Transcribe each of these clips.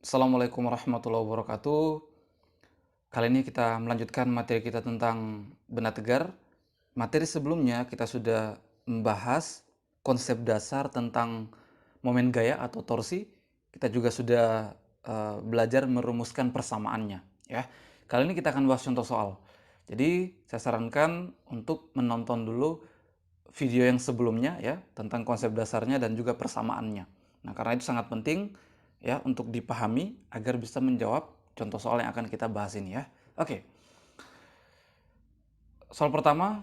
Assalamualaikum warahmatullahi wabarakatuh. Kali ini kita melanjutkan materi kita tentang benda tegar. Materi sebelumnya kita sudah membahas konsep dasar tentang momen gaya atau torsi. Kita juga sudah belajar merumuskan persamaannya, ya. Kali ini kita akan bahas contoh soal. Jadi, saya sarankan untuk menonton dulu video yang sebelumnya ya tentang konsep dasarnya dan juga persamaannya. Nah, karena itu sangat penting ya untuk dipahami agar bisa menjawab contoh soal yang akan kita bahas ini ya. Oke. Soal pertama,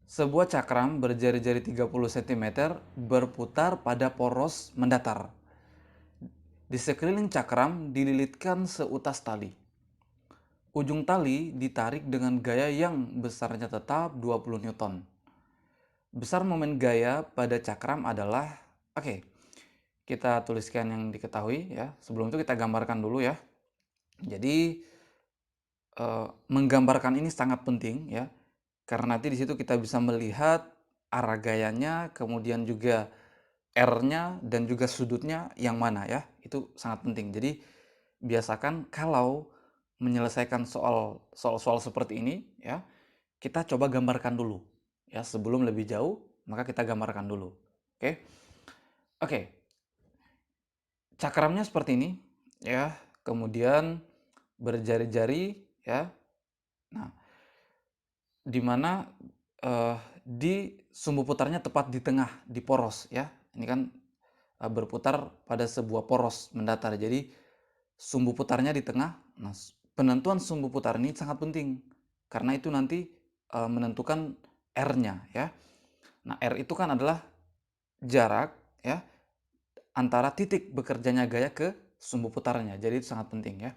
sebuah cakram berjari-jari 30 cm berputar pada poros mendatar. Di sekeliling cakram dililitkan seutas tali. Ujung tali ditarik dengan gaya yang besarnya tetap 20 Newton. Besar momen gaya pada cakram adalah, oke, kita tuliskan yang diketahui ya. Sebelum itu kita gambarkan dulu ya. Jadi menggambarkan ini sangat penting ya, karena nanti di situ kita bisa melihat arah gayanya, kemudian juga R-nya dan juga sudutnya yang mana ya. Itu sangat penting. Jadi biasakan kalau menyelesaikan soal-soal seperti ini ya, kita coba gambarkan dulu ya sebelum lebih jauh, maka kita gambarkan dulu. Oke. Oke. Cakramnya seperti ini ya, kemudian berjari-jari ya. Nah, di mana di sumbu putarnya tepat di tengah, di poros ya. Ini kan berputar pada sebuah poros mendatar. Jadi sumbu putarnya di tengah. Nah, penentuan sumbu putar ini sangat penting karena itu nanti menentukan R-nya ya. Nah, R itu kan adalah jarak ya antara titik bekerjanya gaya ke sumbu putarnya. Jadi itu sangat penting ya.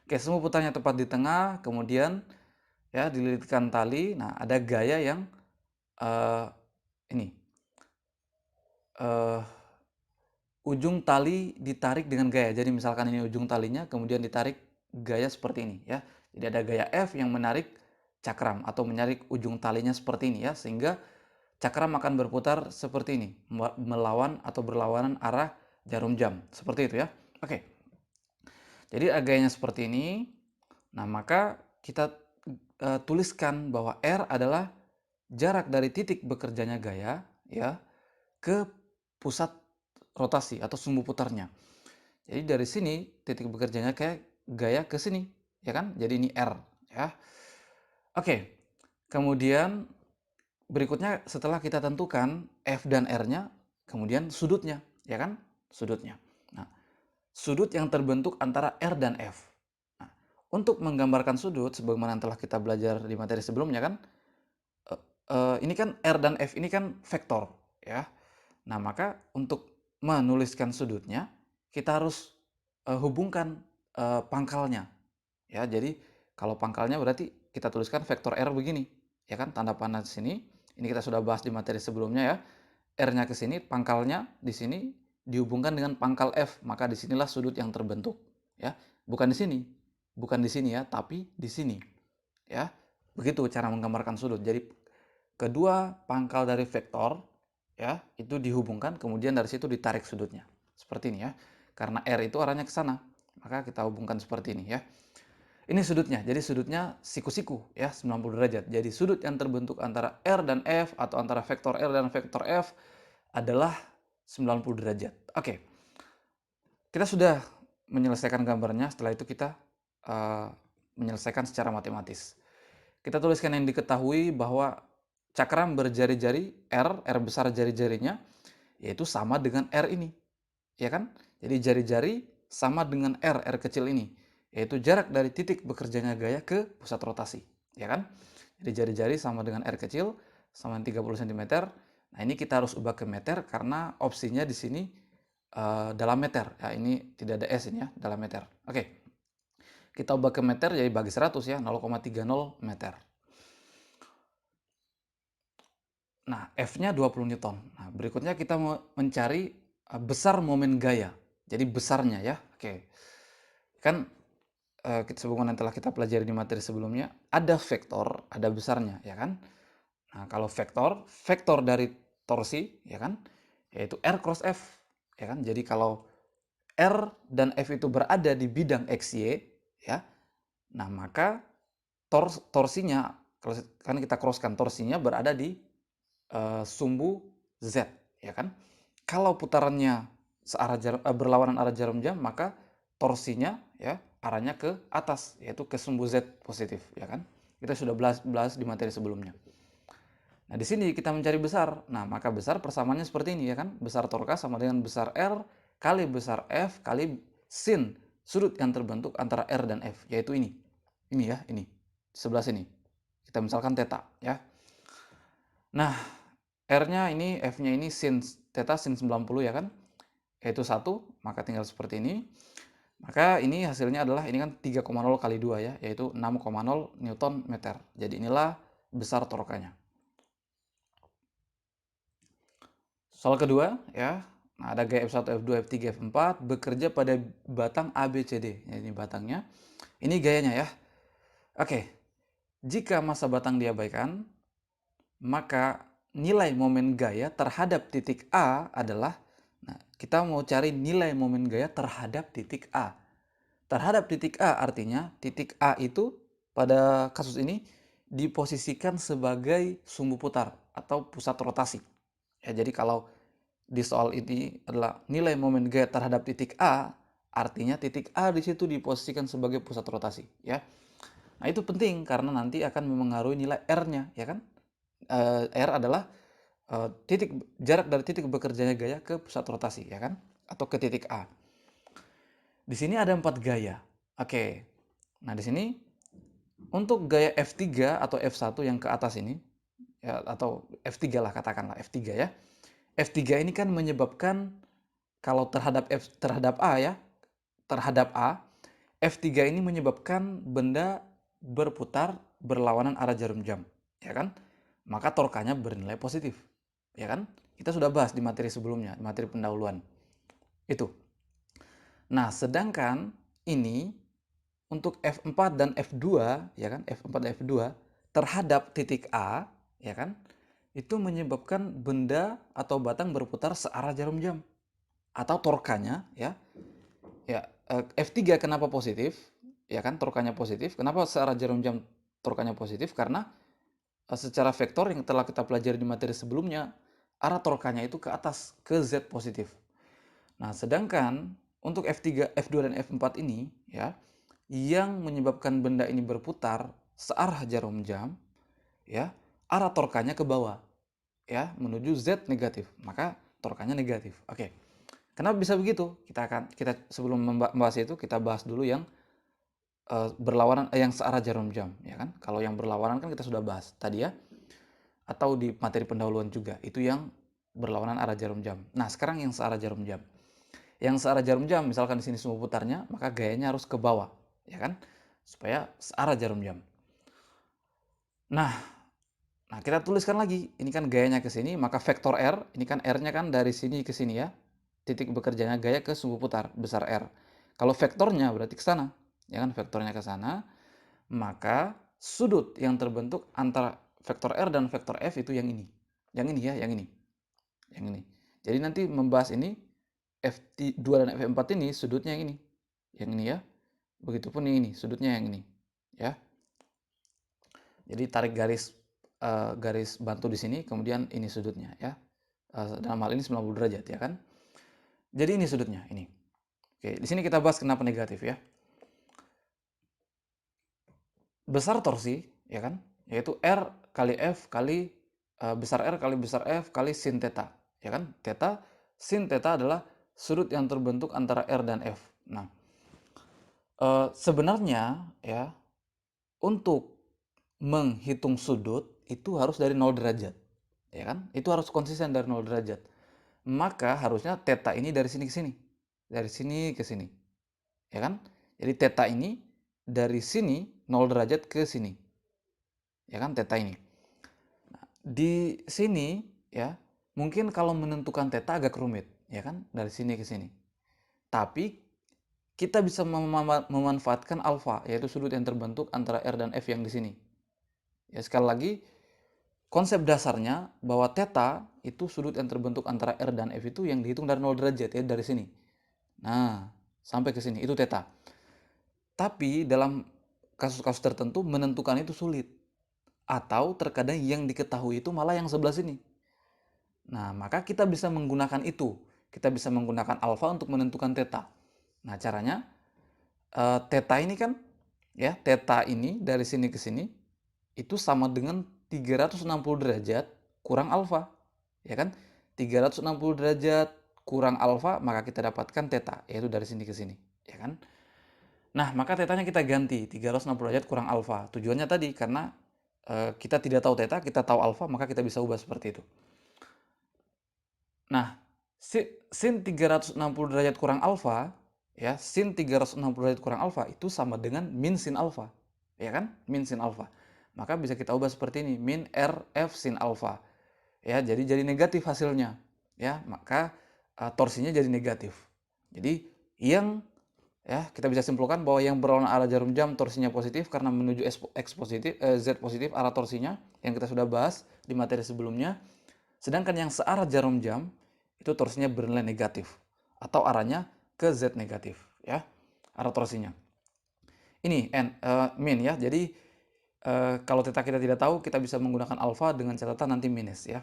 Oke, sumbu putarnya tepat di tengah, kemudian ya dililitkan tali. Nah, ada gaya yang eh, ini eh, ujung tali ditarik dengan gaya. Jadi misalkan ini ujung talinya, kemudian ditarik gaya seperti ini ya. Jadi ada gaya F yang menarik cakram atau menarik ujung talinya seperti ini ya, sehingga cakram akan berputar seperti ini, melawan atau berlawanan arah jarum jam. Seperti itu ya. Oke. Jadi gayanya seperti ini. Nah, maka kita tuliskan bahwa R adalah jarak dari titik bekerjanya gaya ya ke pusat rotasi atau sumbu putarnya. Jadi dari sini titik bekerjanya kayak gaya ke sini, ya kan? Jadi ini R ya. Oke. Kemudian berikutnya setelah kita tentukan F dan R-nya, kemudian sudutnya, ya kan? Sudutnya. Nah, sudut yang terbentuk antara R dan F. Nah, untuk menggambarkan sudut sebagaimana telah kita belajar di materi sebelumnya kan, ini kan R dan F ini kan vektor, ya. Nah, maka untuk menuliskan sudutnya, kita harus hubungkan pangkalnya. Ya, jadi kalau pangkalnya berarti kita tuliskan vektor R begini, ya kan? Tanda panah di sini. Ini kita sudah bahas di materi sebelumnya ya. R-nya ke sini, pangkalnya di sini dihubungkan dengan pangkal F, maka disinilah sudut yang terbentuk, ya. Bukan di sini, bukan di sini ya, tapi di sini, ya. Begitu cara menggambarkan sudut. Jadi kedua pangkal dari vektor ya itu dihubungkan, kemudian dari situ ditarik sudutnya seperti ini ya, karena R itu arahnya ke sana maka kita hubungkan seperti ini ya. Ini sudutnya, jadi sudutnya siku-siku ya 90 derajat. Jadi sudut yang terbentuk antara R dan F atau antara vektor R dan vektor F adalah 90 derajat. Oke, kita sudah menyelesaikan gambarnya, setelah itu kita uh, menyelesaikan secara matematis. Kita tuliskan yang diketahui bahwa cakram berjari-jari R besar jari-jarinya, yaitu sama dengan R ini, ya kan? Jadi jari-jari sama dengan R kecil ini, yaitu jarak dari titik bekerjanya gaya ke pusat rotasi, ya kan? Jadi jari-jari sama dengan R kecil, sama 30 cm. Nah, ini kita harus ubah ke meter karena opsinya di sini dalam meter. Ya, ini tidak ada S ini ya, dalam meter. Oke. Kita ubah ke meter jadi bagi 100 ya, 0,30 meter. Nah, F-nya 20 Newton. Nah, berikutnya kita mau mencari besar momen gaya. Jadi besarnya ya. Oke. Kan sebagaimana telah kita pelajari di materi sebelumnya, ada vektor, ada besarnya, ya kan? Nah, kalau vektor, vektor dari torsi, ya kan? Yaitu R cross F, ya kan? Jadi kalau R dan F itu berada di bidang XY, ya. Nah, maka torsinya, kan kita crosskan, torsinya berada di sumbu Z, ya kan? Kalau putarannya berlawanan arah jarum jam, maka torsinya ya arahnya ke atas, yaitu ke sumbu Z positif, ya kan? Kita sudah bahas di materi sebelumnya. Nah, di sini kita mencari besar. Nah, maka besar persamaannya seperti ini, ya kan? Besar torka sama dengan besar R kali besar F kali sin sudut yang terbentuk antara R dan F, yaitu ini. Ini ya, ini. Sebelah sini. Kita misalkan theta, ya. Nah, R-nya ini, F-nya ini sin theta sin 90, ya kan? Yaitu 1, maka tinggal seperti ini. Maka ini hasilnya adalah, ini kan 3,0 kali 2 ya, yaitu 6,0 Newton meter. Jadi inilah besar torkanya. Soal kedua ya, nah ada gaya F1, F2, F3, F4 bekerja pada batang ABCD. Ya, ini batangnya. Ini gayanya ya. Oke, jika massa batang diabaikan, maka nilai momen gaya terhadap titik A adalah, nah kita mau cari nilai momen gaya terhadap titik A. Terhadap titik A artinya titik A itu pada kasus ini diposisikan sebagai sumbu putar atau pusat rotasi. Ya, jadi kalau di soal ini adalah nilai momen gaya terhadap titik A, artinya titik A di situ diposisikan sebagai pusat rotasi, ya. Nah, itu penting karena nanti akan memengaruhi nilai R-nya, ya kan? R adalah jarak dari titik bekerjanya gaya ke pusat rotasi, ya kan? Atau ke titik A. Di sini ada 4 gaya. Oke. Nah, di sini untuk gaya F3 atau F1 yang ke atas ini, ya, atau F3 lah katakanlah, F3 ya. F3 ini kan menyebabkan kalau terhadap A ya, terhadap A, F3 ini menyebabkan benda berputar berlawanan arah jarum jam, ya kan? Maka torkanya bernilai positif, ya kan? Kita sudah bahas di materi sebelumnya, di materi pendahuluan. Itu. Nah, sedangkan ini untuk F4 dan F2, ya kan? F4 dan F2 terhadap titik A, ya kan? Itu menyebabkan benda atau batang berputar searah jarum jam. Atau torkanya, ya. Ya, F3 kenapa positif? Ya kan, torkanya positif. Kenapa searah jarum jam torkanya positif? Karena secara vektor yang telah kita pelajari di materi sebelumnya, arah torkanya itu ke atas, ke Z positif. Nah, sedangkan untuk F3, F2 dan F4 ini ya, yang menyebabkan benda ini berputar searah jarum jam, ya, arah torkanya ke bawah, ya, menuju Z negatif. Maka torkanya negatif. Oke. Kenapa bisa begitu? Kita sebelum membahas itu kita bahas dulu yang berlawanan, yang searah jarum jam, ya kan? Kalau yang berlawanan kan kita sudah bahas tadi ya, atau di materi pendahuluan juga, itu yang berlawanan arah jarum jam. Nah, sekarang yang searah jarum jam. Yang searah jarum jam, misalkan di sini sumbu putarnya, maka gayanya harus ke bawah, ya kan? Supaya searah jarum jam. Nah, kita tuliskan lagi. Ini kan gayanya ke sini, maka vektor R, ini kan R-nya kan dari sini ke sini ya. Titik bekerjanya gaya ke sumbu putar besar R. Kalau vektornya berarti ke sana, ya kan? Vektornya ke sana, maka sudut yang terbentuk antara vektor R dan vektor F itu yang ini. Yang ini ya, yang ini. Yang ini. Jadi nanti membahas ini F2 dan F4 ini sudutnya yang ini. Yang ini ya. Begitupun yang ini, sudutnya yang ini. Ya. Jadi tarik garis bantu di sini, kemudian ini sudutnya ya. Dalam hal ini 90 derajat ya kan. Jadi ini sudutnya, ini. Oke, di sini kita bahas kenapa negatif ya. Besar torsi, ya kan? Yaitu R kali F kali besar R kali besar F kali sin theta, ya kan? Theta, sin theta adalah sudut yang terbentuk antara R dan F. Nah, sebenarnya ya, untuk menghitung sudut itu harus dari 0 derajat, ya kan? Itu harus konsisten dari 0 derajat. Maka harusnya theta ini dari sini ke sini. Dari sini ke sini. Ya kan? Jadi theta ini dari sini 0 derajat ke sini. Ya kan, theta ini. Nah, di sini ya, mungkin kalau menentukan theta agak rumit, ya kan? Dari sini ke sini. Tapi kita bisa memanfaatkan alfa, yaitu sudut yang terbentuk antara R dan F yang di sini. Ya, sekali lagi, konsep dasarnya bahwa theta itu sudut yang terbentuk antara R dan F itu yang dihitung dari 0 derajat ya, dari sini. Nah, sampai ke sini, itu theta. Tapi dalam kasus-kasus tertentu menentukan itu sulit. Atau terkadang yang diketahui itu malah yang sebelah sini. Nah, maka kita bisa menggunakan itu. Kita bisa menggunakan alfa untuk menentukan theta. Nah, caranya theta ini kan ya, theta ini dari sini ke sini itu sama dengan 360 derajat kurang alfa. Ya kan? 360 derajat kurang alfa, maka kita dapatkan theta, yaitu dari sini ke sini, ya kan? Nah, maka tetanya kita ganti 360 derajat kurang alfa. Tujuannya tadi karena kita tidak tahu theta, kita tahu alfa, maka kita bisa ubah seperti itu. Nah, sin 360 derajat kurang alfa, ya, sin 360 derajat kurang alfa itu sama dengan min sin alfa. Ya kan? Min sin alfa. Maka bisa kita ubah seperti ini, min RF sin alfa. Ya, jadi negatif hasilnya. Ya, maka torsinya jadi negatif. Jadi yang ya, kita bisa simpulkan bahwa yang berlawanan arah jarum jam torsinya positif karena menuju X positif, Z positif arah torsinya yang kita sudah bahas di materi sebelumnya. Sedangkan yang searah jarum jam itu torsinya bernilai negatif atau arahnya ke Z negatif, ya, arah torsinya. Ini min ya. Jadi kalau theta kita tidak tahu, kita bisa menggunakan alfa dengan catatan nanti minus ya.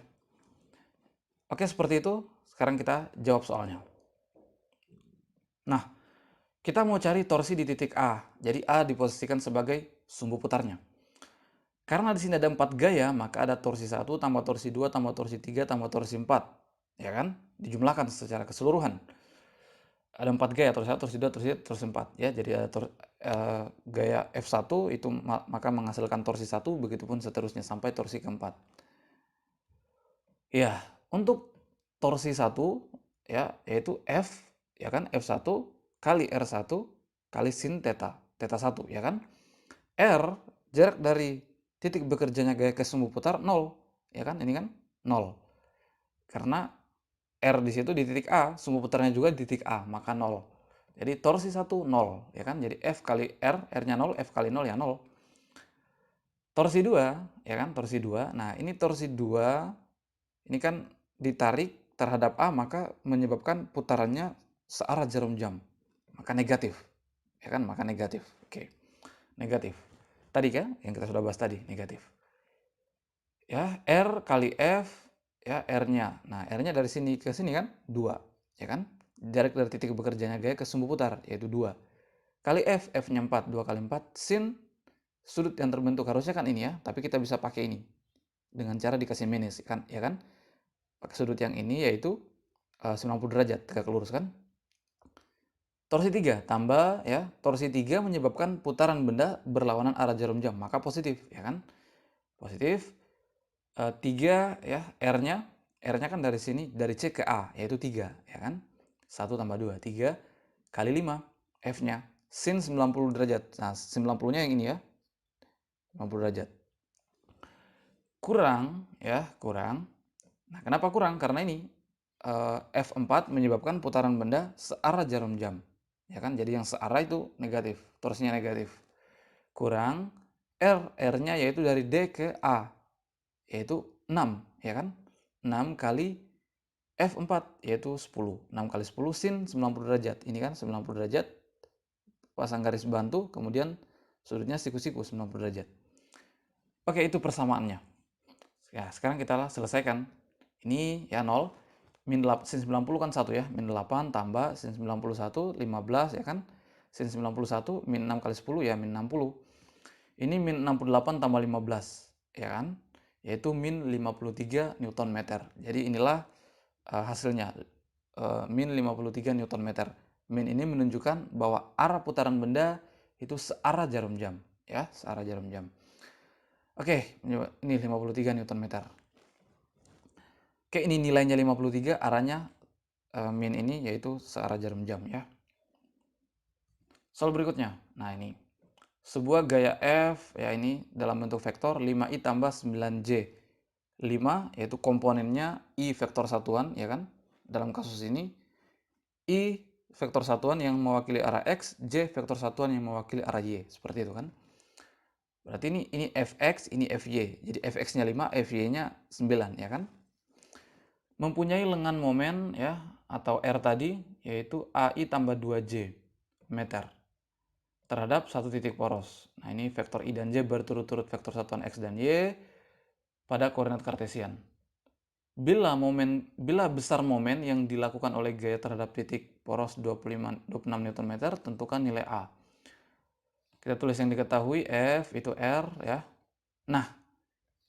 Oke, seperti itu. Sekarang kita jawab soalnya. Nah, kita mau cari torsi di titik A. Jadi A diposisikan sebagai sumbu putarnya. Karena di sini ada 4 gaya, maka ada torsi 1 tambah torsi 2 tambah torsi 3 tambah torsi 4. Ya kan? Dijumlahkan secara keseluruhan. Ada 4 gaya, torsi 1, torsi 2, torsi 3, torsi 4. Ya, jadi ada gaya F1 itu maka menghasilkan torsi 1, begitupun seterusnya sampai torsi keempat. Ya, untuk torsi 1 ya, yaitu F, ya kan? F1 kali R1 kali sin theta, theta 1, ya kan? R, jarak dari titik bekerjanya gaya ke sumbu putar 0, ya kan? Ini kan 0. Karena R di situ di titik A, sumbu putarnya juga di titik A, maka 0. Jadi torsi 1 0, ya kan? Jadi F kali R, R-nya 0, F kali 0 ya 0. Torsi 2, ya kan? Torsi 2. Nah, ini torsi 2 ini kan ditarik terhadap A, maka menyebabkan putarannya searah jarum jam. Maka negatif. Ya kan? Maka negatif. Oke. Negatif. Tadi kan yang kita sudah bahas tadi, negatif. Ya, R kali F, ya R-nya. Nah, R-nya dari sini ke sini kan 2, ya kan? Jarak dari titik bekerjanya gaya ke sumbu putar yaitu 2. Kali F, F-nya 4, 2 kali 4 sin sudut yang terbentuk harusnya kan ini ya, tapi kita bisa pakai ini dengan cara dikasih minus kan, ya kan? Pakai sudut yang ini yaitu 90 derajat tegak lurus kan? Torsi 3 tambah ya, torsi 3 menyebabkan putaran benda berlawanan arah jarum jam, maka positif, ya kan? Positif. 3 ya, R-nya kan dari sini, dari C ke A, yaitu 3, ya kan? 1 tambah 2, 3 kali 5, F-nya, sin 90 derajat. Nah, 90-nya yang ini ya, 90 derajat. Kurang, ya, kurang. Nah, kenapa kurang? Karena ini, F4 menyebabkan putaran benda searah jarum jam. Ya kan? Jadi yang searah itu negatif, torsinya negatif. Kurang, R-nya yaitu dari D ke A, yaitu 6, ya kan? 6 kali F4 yaitu 10. 6 kali 10 sin 90 derajat. Ini kan 90 derajat, pasang garis bantu, kemudian sudutnya siku-siku 90 derajat. Oke, itu persamaannya. Ya, sekarang kita selesaikan. Ini ya 0, min 8, sin 90 kan 1 ya, min 8 tambah sin 91, 15 ya kan? Sin 91 min 6 kali 10 ya min 60. Ini min 68 tambah 15, ya kan? Yaitu min 53 Newton meter. Jadi inilah hasilnya, min 53 Newton meter. Min ini menunjukkan bahwa arah putaran benda itu searah jarum jam, ya, searah jarum jam. Oke, ini 53 Newton meter. Oke, ini nilainya 53, arahnya min ini yaitu searah jarum jam ya. Soal berikutnya. Nah, ini sebuah gaya F ya, ini dalam bentuk vektor 5i tambah 9j. 5 yaitu komponennya i vektor satuan, ya kan? Dalam kasus ini i vektor satuan yang mewakili arah x, j vektor satuan yang mewakili arah y. Seperti itu kan? Berarti ini fx, ini fy. Jadi fx-nya 5, fy-nya 9, ya kan? Mempunyai lengan momen ya atau R tadi yaitu AI tambah 2J. meter terhadap satu titik poros. Nah, ini vektor I dan J berturut-turut vektor satuan X dan Y pada koordinat kartesian. Bila besar momen yang dilakukan oleh gaya terhadap titik poros 26 Nm, tentukan nilai A. Kita tulis yang diketahui, F itu R ya. Nah,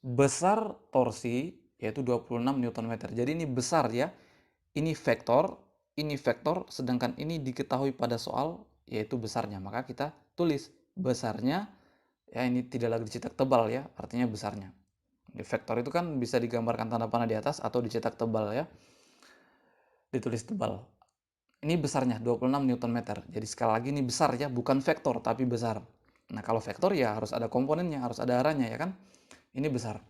besar torsi yaitu 26 Nm. Jadi ini besar ya. Ini vektor, sedangkan ini diketahui pada soal yaitu besarnya. Maka kita tulis besarnya, ya ini tidak lagi dicetak tebal ya, artinya besarnya. Vektor itu kan bisa digambarkan tanda panah di atas atau dicetak tebal ya, ditulis tebal. Ini besarnya 26 Nm. Jadi sekali lagi ini besar ya, bukan vektor tapi besar. Nah, kalau vektor ya harus ada komponennya, harus ada arahnya ya kan. Ini besar.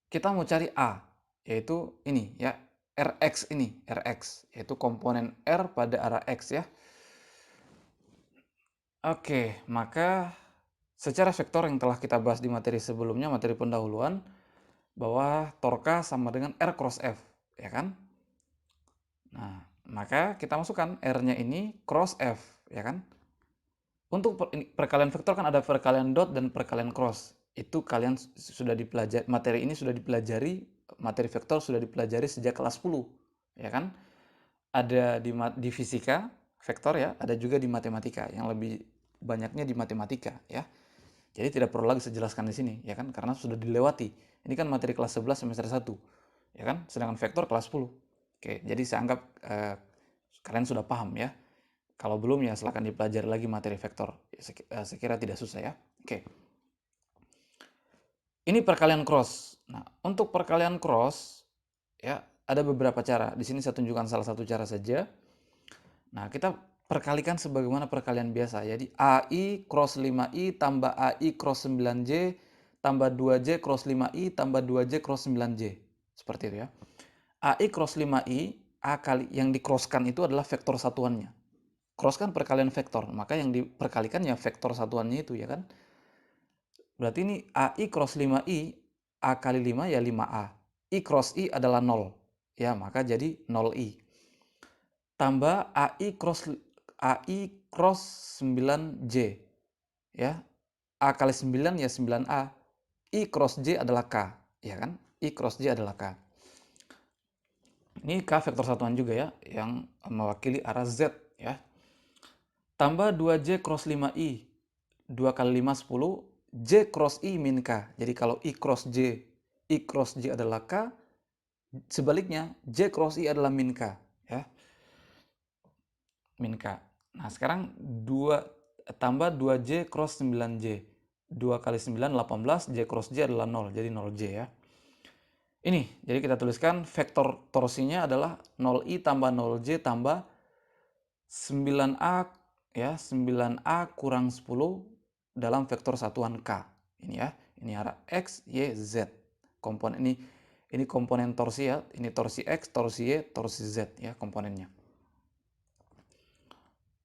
Kita mau cari A, yaitu ini ya, Rx ini, Rx, yaitu komponen R pada arah X ya. Oke, maka secara vektor yang telah kita bahas di materi sebelumnya, materi pendahuluan, bahwa torka sama dengan R cross F, ya kan? Nah, maka kita masukkan R-nya ini cross F, ya kan? Untuk perkalian vektor kan ada perkalian dot dan perkalian cross. Itu kalian sudah dipelajari, materi ini sudah dipelajari, materi vektor sudah dipelajari sejak kelas 10, ya kan? Ada di fisika vektor ya, ada juga di matematika, yang lebih banyaknya di matematika ya. Jadi tidak perlu lagi saya jelaskan di sini ya kan, karena sudah dilewati. Ini kan materi kelas 11 semester 1 ya kan, sedangkan vektor kelas 10. Oke, jadi saya anggap kalian sudah paham ya. Kalau belum ya silahkan dipelajari lagi materi vektor. Saya kira tidak susah ya. Oke. Ini perkalian cross. Nah, untuk perkalian cross ya ada beberapa cara. Di sini saya tunjukkan salah satu cara saja. Nah, kita perkalikan sebagaimana perkalian biasa. Jadi AI cross 5I tambah AI cross 9J tambah 2J cross 5I tambah 2J cross 9J. Seperti itu ya. AI cross 5I, A kali yang dicrosskan itu adalah vektor satuannya. Cross kan perkalian vektor, maka yang diperkalikan ya vektor satuannya itu ya kan. Berarti ini AI cross 5I, A kali 5 ya 5A. I cross I adalah 0. Ya, maka jadi 0I. Tambah AI cross 9J. Ya. A kali 9 ya 9A. I cross J adalah K, ya kan? I cross J adalah K. Ini K vektor satuan juga ya, yang mewakili arah Z ya. Tambah 2J cross 5I. 2 kali 5 10. J cross I min K. Jadi kalau I cross J adalah K, sebaliknya J cross I adalah min K ya. Min K. Nah, sekarang tambah 2J cross 9J. 2 kali 9 18, J cross J adalah 0, jadi 0J ya. Ini, jadi kita tuliskan vektor torsinya adalah 0I tambah 0J tambah 9A ya, 9A kurang 10 dalam vektor satuan K. Ini ya, ini arah X, Y, Z. Komponen ini komponen torsi ya, ini torsi X, torsi Y, torsi Z ya komponennya.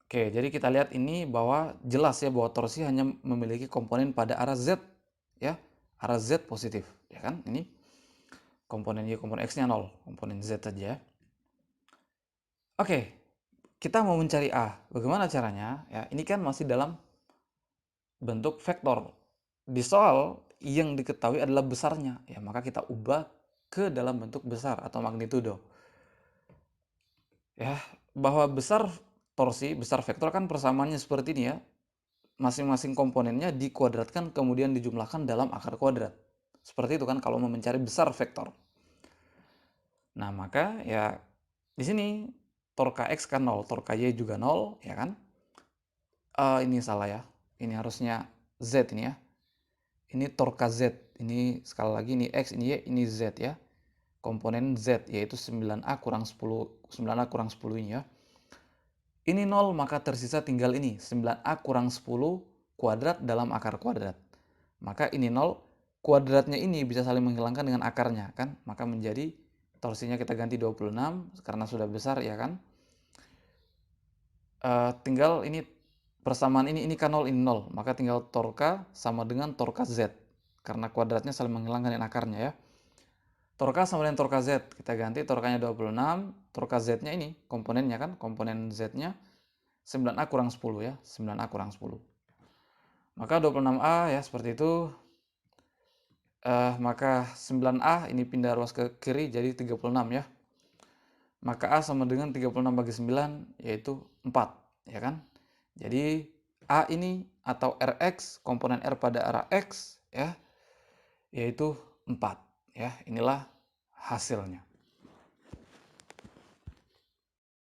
Oke, jadi kita lihat ini bahwa jelas ya bahwa torsi hanya memiliki komponen pada arah Z ya, arah Z positif ya kan. Ini komponen Y, komponen X-nya 0, komponen Z saja. Oke, kita mau mencari A. Bagaimana caranya? Ya, ini kan masih dalam bentuk vektor. Di soal yang diketahui adalah besarnya, ya maka kita ubah ke dalam bentuk besar atau magnitudo. Ya, bahwa besar torsi, besar vektor kan persamaannya seperti ini ya. Masing-masing komponennya dikuadratkan kemudian dijumlahkan dalam akar kuadrat. Seperti itu kan kalau mau mencari besar vektor. Nah, maka ya di sini torka X kan 0, torka Y juga 0, ya kan? Ini salah ya. Ini harusnya Z ini ya. Ini torka Z. Ini sekali lagi ini X, ini Y, ini Z ya. Komponen Z yaitu 9A kurang 10, 9A kurang 10 ini ya. Ini 0 maka tersisa tinggal ini 9A kurang 10 kuadrat dalam akar kuadrat. Maka ini 0, kuadratnya ini bisa saling menghilangkan dengan akarnya kan. Maka menjadi torsinya kita ganti 26 karena sudah besar ya kan. Tinggal ini persamaan ini kan 0, ini 0. Maka tinggal torka sama dengan torka Z. Karena kuadratnya saling menghilangkan dengan akarnya ya. Torka sama dengan torka Z. Kita ganti torkanya 26, torka Z-nya ini, komponennya kan, komponen Z-nya 9A kurang 10 ya, 9A kurang 10. Maka 26A ya, seperti itu. Maka 9A ini pindah ruas ke kiri jadi 36 ya. Maka A sama dengan 36 bagi 9, yaitu 4, ya kan? Jadi A ini atau Rx, komponen R pada arah X, ya, yaitu 4. Ya, inilah hasilnya.